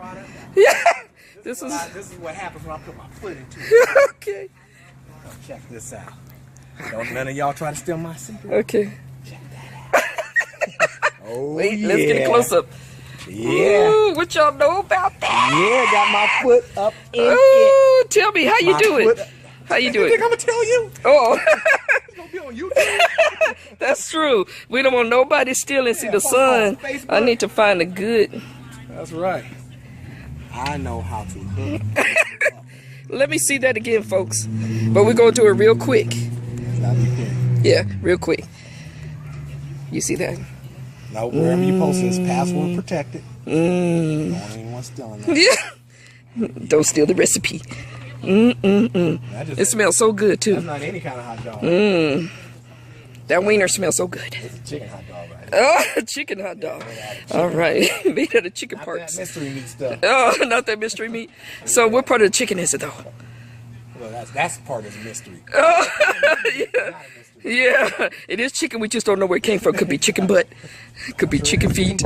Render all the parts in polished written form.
product. Yeah. This is what happens when I put my foot into it. Okay. Now check this out. Don't none of y'all try to steal my secret. Okay. Check that out. Oh, Wait, let's get a close up. Yeah. Ooh, what y'all know about that? Yeah, got my foot up in it. Ooh, tell me how you do it. How you do You it? think I'm gonna tell you? Oh, It's gonna be on YouTube. that's true. We don't want nobody stealing. See the sun. I need to find a good. That's right. I know how to hook. Let me see that again, folks. But we're gonna do it real quick. That'd be quick. Yeah, real quick. You see that? No, wherever you post this, password protected. Don't want anyone stealing that. Yeah. Don't steal the recipe. It smells so good too. That's not any kind of hot dog. That wiener smells so good. It's a chicken hot dog, right? Oh, chicken hot dog. All right, made out of chicken Not parts. that mystery meat stuff. Oh, not that mystery meat. So what part of the chicken is it though? Well, that's part of the mystery. Oh, yeah. Not a mystery. Yeah, it is chicken. We just don't know where it came from. Could be chicken butt. Could be chicken feet.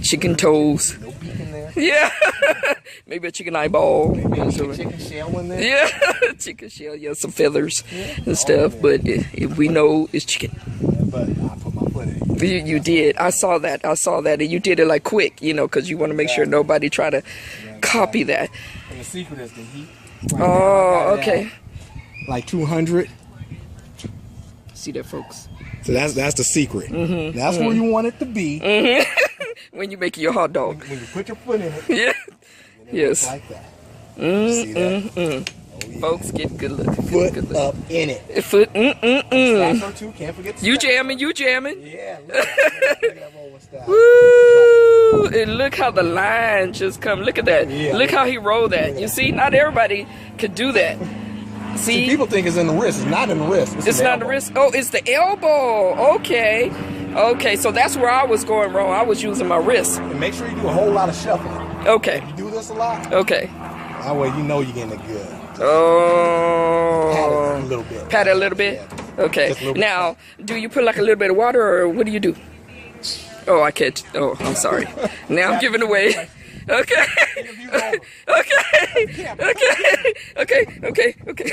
Chicken toes. No beak in there. Yeah. Maybe a chicken eyeball. Maybe a chicken shell in there. Yeah. Chicken shell. Yeah, some feathers and stuff. But if we know it's chicken. But I put my foot in it. You did. I saw that. I saw that. And you did it like quick, you know, because you want to make sure nobody try to copy that. And the secret is the heat. Oh, okay. Like 200. See that, folks? So that's the secret. That's where you want it to be. When you make your hot dog. When you put your foot in it. Yeah. It Yes. looks like that. See that? Oh, yeah. Folks, get good look. Foot Good look. up in it. Foot. Stacks on two. Can't forget the You stack. jamming. You jamming. Yeah. Look at that rolling style. Woo! And look how the line just come. Look at that. Yeah. Look how he rolled that. You see, not everybody could do that. See, See, people think it's in the wrist. It's not in the wrist. it's in not the elbow. wrist. Oh, it's the elbow. Okay. Okay, so that's where I was going wrong. I was using my wrist. And make sure you do a whole lot of shuffling. Okay. You do this a lot. Okay. That way you know you're getting it good. Pat it Oh. a little bit. Pat it a little bit? Yeah. Okay. Just a little bit. Now, do you put like a little bit of water or what do you do? Oh, I can't. Oh, I'm sorry. Now I'm giving away. Okay. Okay. Okay. Okay. Okay. Okay.